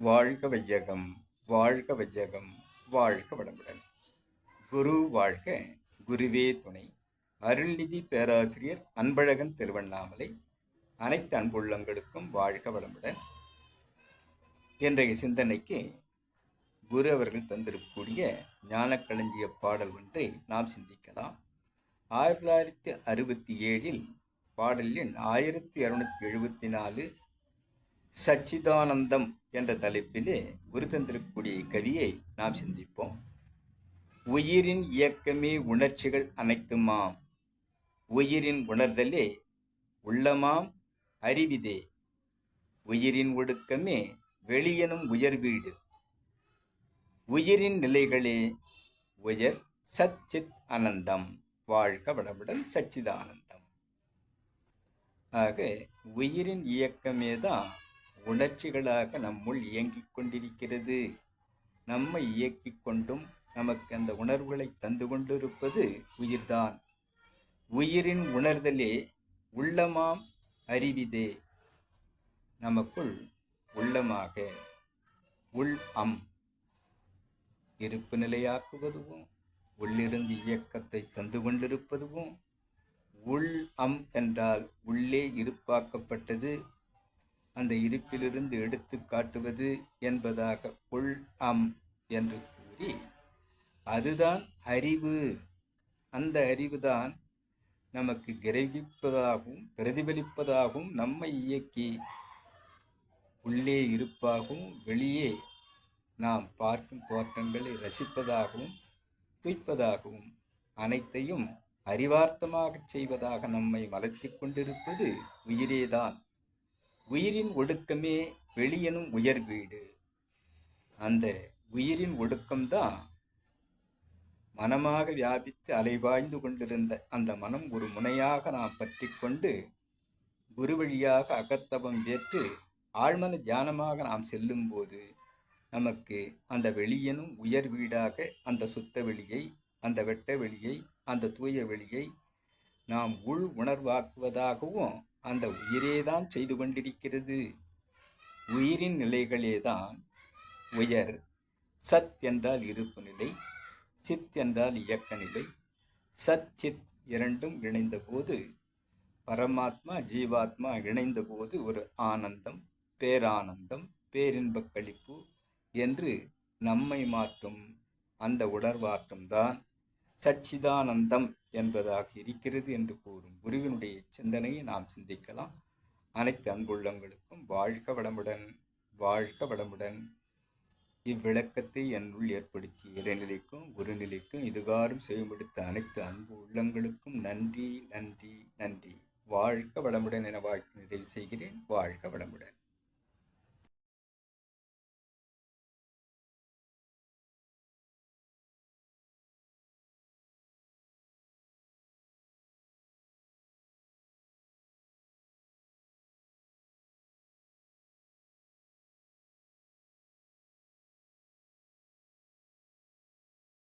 வாழ்க வையகம், வாழ்க வையகம், வாழ்க வளமுடன். குரு வாழ்க, குருவே துணை. அருள்நிதி பேராசிரியர் அன்பழகன் திருவண்ணாமலை. அனைத்து அன்புள்ளங்களுக்கும் வாழ்க வளமுடன். இன்றைய சிந்தனைக்கு குரு அவர்கள் தந்திருக்கக்கூடிய ஞானக்களஞ்சிய பாடல் ஒன்றை நாம் சிந்திக்கலாம். 1967 பாடல் எண் 1274 சச்சிதானந்தம் என்ற தலைப்பிலே குரு தந்திருக்கக்கூடிய கவியை நாம் சிந்திப்போம். உயிரின் இயக்கமே உணர்ச்சிகள் அனைத்துமாம், உயிரின் உணர்தலே உள்ளமாம் அறிவிதே, உயிரின் ஒடுக்கமே வெளியெனும் உயர்வீடு, உயிரின் நிலைகளே உயர் சச்சித் அனந்தம். வாழ்க வளமுடன். சச்சிதானந்தம். ஆக உயிரின் இயக்கமே தான் உணர்ச்சிகளாக நம்முள் இயங்கிக் கொண்டிருக்கிறது. நம்மை இயக்கிக் கொண்டும் நமக்கு அந்த உணர்வுகளை தந்து கொண்டிருப்பது உயிர்தான். உயிரின் உணர்தலே உள்ளமாம் அறிவிதே. நமக்குள் உள்ளமாக உள் இருப்பு நிலையாக்குவதுவும் உள்ளிருந்து இயக்கத்தை தந்து கொண்டிருப்பதுவும், உள் என்றால் உள்ளே இருப்பாக்கப்பட்டது, அந்த இருப்பிலிருந்து எடுத்து காட்டுவது என்பதாக உள் என்று கூறி, அதுதான் அறிவு. அந்த அறிவுதான் நமக்கு கிரகிப்பதாகவும் பிரதிபலிப்பதாகவும் நம்மை இயக்கி உள்ளே இருப்பாகவும் வெளியே நாம் பார்க்கும் தோற்றங்களை ரசிப்பதாகவும் துய்ப்பதாகவும் அனைத்தையும் அறிவார்த்தமாக செய்வதாக நம்மை வளர்த்தி கொண்டிருப்பது உயிரேதான். உயிரின் ஒடுக்கமே வெளியெனும் உயர் வீடு. அந்த உயிரின் ஒடுக்கம்தான் மனமாக வியாபித்து அலைவாய்ந்து கொண்டிருந்த அந்த மனம் ஒரு முனையாக நாம் பற்றி கொண்டு குரு வழியாக அகத்தவம் ஏற்று ஆழ்மன தியானமாக நாம் செல்லும் போது நமக்கு அந்த வெளியெனும் உயர் வீடாக அந்த சுத்த வெளியை, அந்த வெட்ட வெளியை, அந்த தூய வெளியை நாம் உள் உணர்வாக்குவதாகவும் அந்த உயிரேதான் செய்து கொண்டிருக்கிறது. உயிரின் நிலைகளேதான் உயர். சத் என்றால் இருப்பு நிலை, சித் என்றால் இயக்க நிலை. சத் சித் இரண்டும் இணைந்த போது, பரமாத்மா ஜீவாத்மா இணைந்த போது ஒரு ஆனந்தம், பேரானந்தம், பேரின்பக் கழிப்பு என்று நம்மை மாற்றும் அந்த உணர்வாற்றம்தான் சச்சிதானந்தம் என்பதாக இருக்கிறது என்று கூறும் குருவினுடைய சிந்தனையை நாம் சிந்திக்கலாம். அனைத்து அன்புள்ளங்களுக்கும் வாழ்க வளமுடன், வாழ்க வளமுடன். இவ்விளக்கத்தை என்னுள் ஏற்படுத்திய இறைநிலைக்கும் குருநிலைக்கும் இதுகாரும் செய்யப்படுத்த அனைத்து அன்பு உள்ளங்களுக்கும் நன்றி, நன்றி, நன்றி. வாழ்க வளமுடன் என வாழ்த்து நிறைவு செய்கிறேன். வாழ்க வளமுடன்.